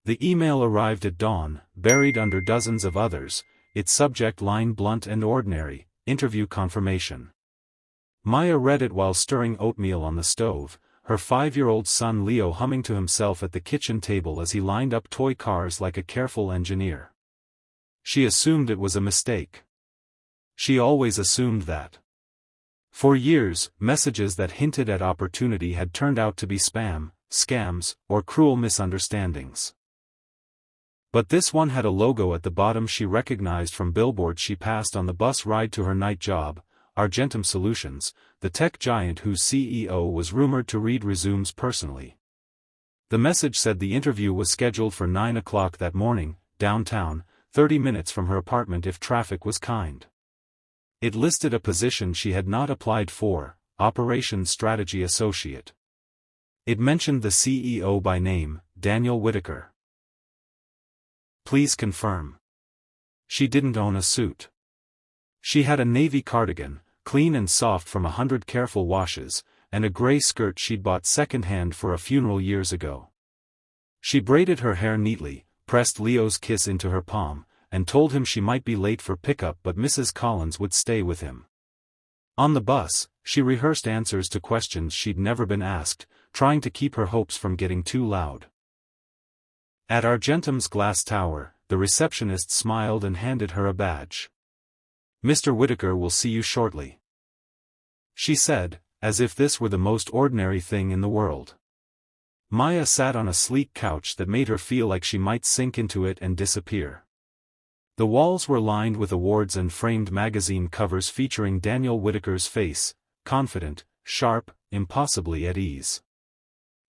The email arrived at dawn, buried under dozens of others, its subject line blunt and ordinary, interview confirmation. Maya read it while stirring oatmeal on the stove, her 5-year-old son Leo humming to himself at the kitchen table as he lined up toy cars like a careful engineer. She assumed it was a mistake. She always assumed that. For years, messages that hinted at opportunity had turned out to be spam, scams, or cruel misunderstandings. But this one had a logo at the bottom she recognized from billboards she passed on the bus ride to her night job, Argentum Solutions, the tech giant whose CEO was rumored to read resumes personally. The message said the interview was scheduled for 9 o'clock that morning, downtown, 30 minutes from her apartment if traffic was kind. It listed a position she had not applied for, Operations Strategy Associate. It mentioned the CEO by name, Daniel Whitaker. Please confirm. She didn't own a suit. She had a navy cardigan, clean and soft from 100 careful washes, and a gray skirt she'd bought second-hand for a funeral years ago. She braided her hair neatly, pressed Leo's kiss into her palm, and told him she might be late for pickup but Mrs. Collins would stay with him. On the bus, she rehearsed answers to questions she'd never been asked, trying to keep her hopes from getting too loud. At Argentum's glass tower, the receptionist smiled and handed her a badge. "Mr. Whitaker will see you shortly," she said, as if this were the most ordinary thing in the world. Maya sat on a sleek couch that made her feel like she might sink into it and disappear. The walls were lined with awards and framed magazine covers featuring Daniel Whitaker's face, confident, sharp, impossibly at ease.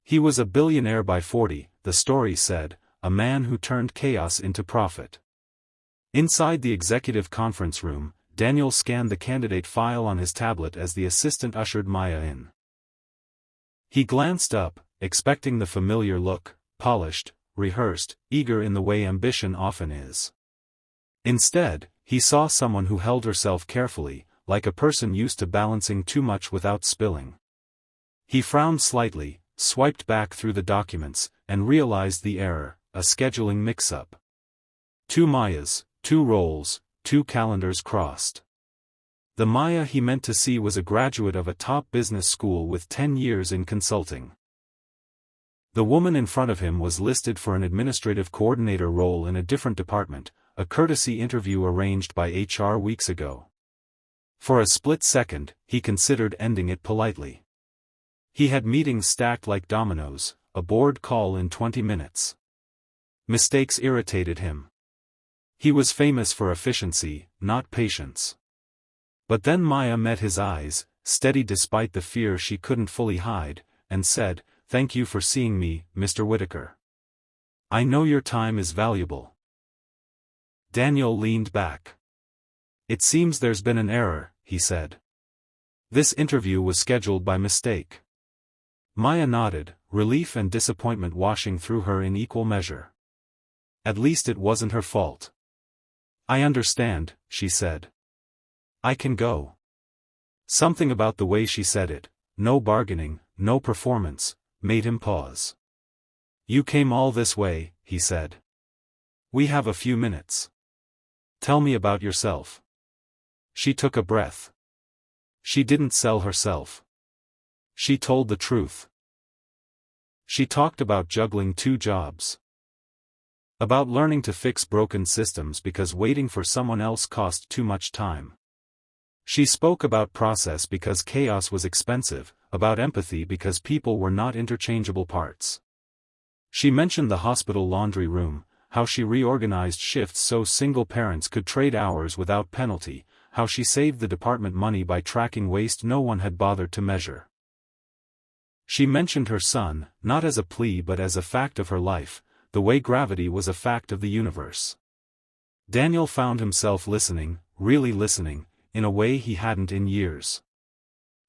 He was a billionaire by 40, the story said, a man who turned chaos into profit. Inside the executive conference room, Daniel scanned the candidate file on his tablet as the assistant ushered Maya in. He glanced up, expecting the familiar look, polished, rehearsed, eager in the way ambition often is. Instead, he saw someone who held herself carefully, like a person used to balancing too much without spilling. He frowned slightly, swiped back through the documents, and realized the error, a scheduling mix-up. 2 Mayas, 2 roles, 2 calendars crossed. The Maya he meant to see was a graduate of a top business school with 10 years in consulting. The woman in front of him was listed for an administrative coordinator role in a different department, a courtesy interview arranged by HR weeks ago. For a split second, he considered ending it politely. He had meetings stacked like dominoes, a board call in 20 minutes. Mistakes irritated him. He was famous for efficiency, not patience. But then Maya met his eyes, steady despite the fear she couldn't fully hide, and said, "Thank you for seeing me, Mr. Whitaker. I know your time is valuable." Daniel leaned back. "It seems there's been an error," he said. "This interview was scheduled by mistake." Maya nodded, relief and disappointment washing through her in equal measure. At least it wasn't her fault. "I understand," she said. "I can go." Something about the way she said it, no bargaining, no performance, made him pause. "You came all this way," he said. "We have a few minutes. Tell me about yourself." She took a breath. She didn't sell herself. She told the truth. She talked about juggling 2 jobs. About learning to fix broken systems because waiting for someone else cost too much time. She spoke about process because chaos was expensive, about empathy because people were not interchangeable parts. She mentioned the hospital laundry room, how she reorganized shifts so single parents could trade hours without penalty, how she saved the department money by tracking waste no one had bothered to measure. She mentioned her son, not as a plea but as a fact of her life, the way gravity was a fact of the universe. Daniel found himself listening, really listening, in a way he hadn't in years.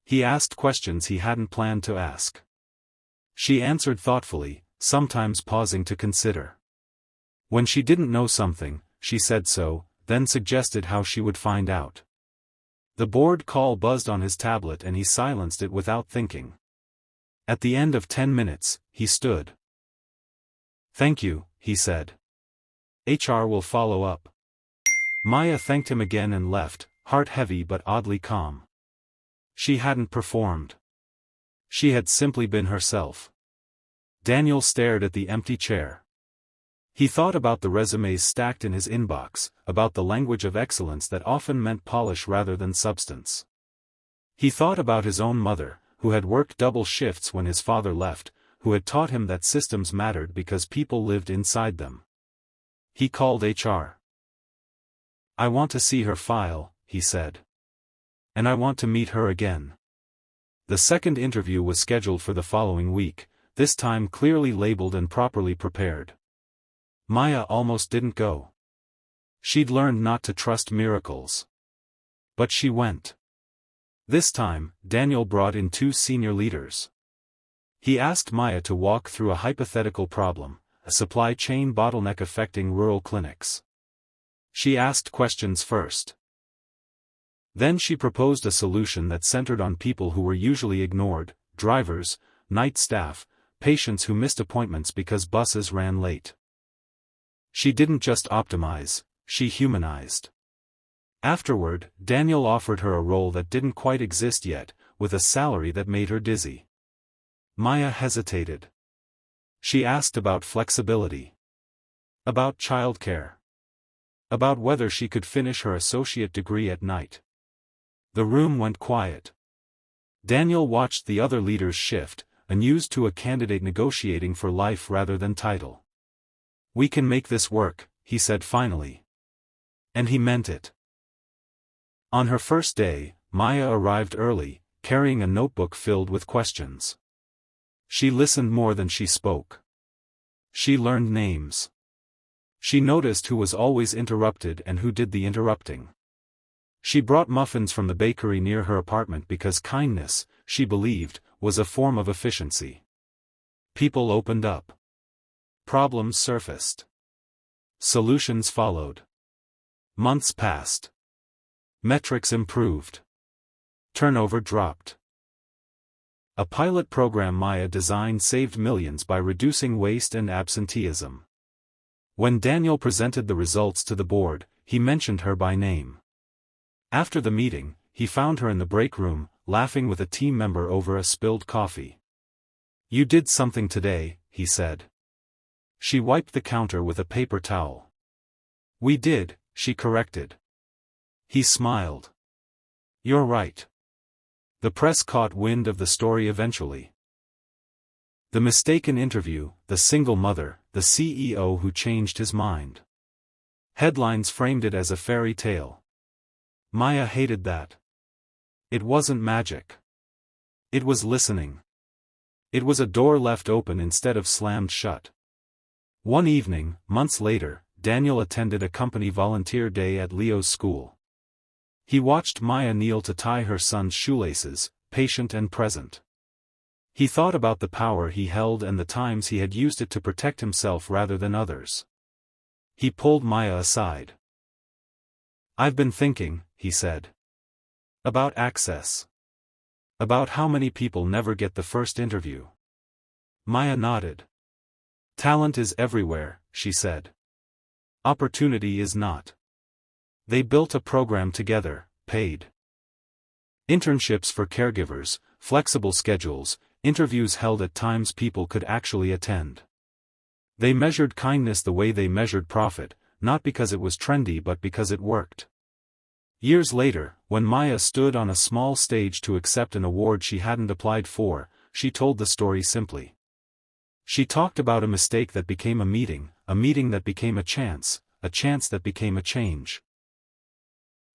He asked questions he hadn't planned to ask. She answered thoughtfully, sometimes pausing to consider. When she didn't know something, she said so, then suggested how she would find out. The board call buzzed on his tablet and he silenced it without thinking. At the end of 10 minutes, he stood. "Thank you," he said. HR will follow up. Maya thanked him again and left, heart heavy but oddly calm. She hadn't performed. She had simply been herself. Daniel stared at the empty chair. He thought about the resumes stacked in his inbox, about the language of excellence that often meant polish rather than substance. He thought about his own mother, who had worked double shifts when his father left, who had taught him that systems mattered because people lived inside them. He called HR. "I want to see her file," he said. "And I want to meet her again." The second interview was scheduled for the following week, this time clearly labeled and properly prepared. Maya almost didn't go. She'd learned not to trust miracles. But she went. This time, Daniel brought in 2 senior leaders. He asked Maya to walk through a hypothetical problem, a supply chain bottleneck affecting rural clinics. She asked questions first. Then she proposed a solution that centered on people who were usually ignored: drivers, night staff, patients who missed appointments because buses ran late. She didn't just optimize, she humanized. Afterward, Daniel offered her a role that didn't quite exist yet, with a salary that made her dizzy. Maya hesitated. She asked about flexibility. About childcare. About whether she could finish her associate degree at night. The room went quiet. Daniel watched the other leaders shift, unused to a candidate negotiating for life rather than title. "We can make this work," he said finally. And he meant it. On her first day, Maya arrived early, carrying a notebook filled with questions. She listened more than she spoke. She learned names. She noticed who was always interrupted and who did the interrupting. She brought muffins from the bakery near her apartment because kindness, she believed, was a form of efficiency. People opened up. Problems surfaced. Solutions followed. Months passed. Metrics improved. Turnover dropped. A pilot program Maya designed saved millions by reducing waste and absenteeism. When Daniel presented the results to the board, he mentioned her by name. After the meeting, he found her in the break room, laughing with a team member over a spilled coffee. "You did something today," he said. She wiped the counter with a paper towel. "We did," she corrected. He smiled. "You're right." The press caught wind of the story eventually. The mistaken interview, the single mother, the CEO who changed his mind. Headlines framed it as a fairy tale. Maya hated that. It wasn't magic. It was listening. It was a door left open instead of slammed shut. One evening, months later, Daniel attended a company volunteer day at Leo's school. He watched Maya kneel to tie her son's shoelaces, patient and present. He thought about the power he held and the times he had used it to protect himself rather than others. He pulled Maya aside. "I've been thinking," he said. "About access. About how many people never get the first interview." Maya nodded. "Talent is everywhere," she said. "Opportunity is not." They built a program together, paid. Internships for caregivers, flexible schedules, interviews held at times people could actually attend. They measured kindness the way they measured profit, not because it was trendy but because it worked. Years later, when Maya stood on a small stage to accept an award she hadn't applied for, she told the story simply. She talked about a mistake that became a meeting that became a chance that became a change.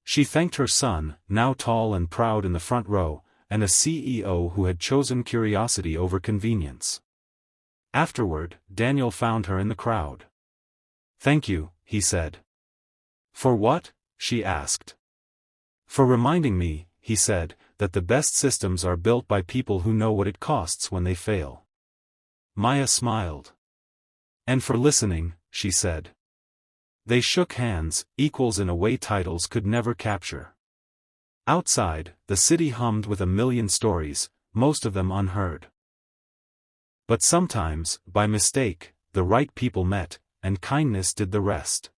She thanked her son, now tall and proud in the front row, and a CEO who had chosen curiosity over convenience. Afterward, Daniel found her in the crowd. "Thank you," he said. "For what?" she asked. "For reminding me," he said, "that the best systems are built by people who know what it costs when they fail." Maya smiled. "And for listening," she said. They shook hands, equals in a way titles could never capture. Outside, the city hummed with a million stories, most of them unheard. But sometimes, by mistake, the right people met, and kindness did the rest.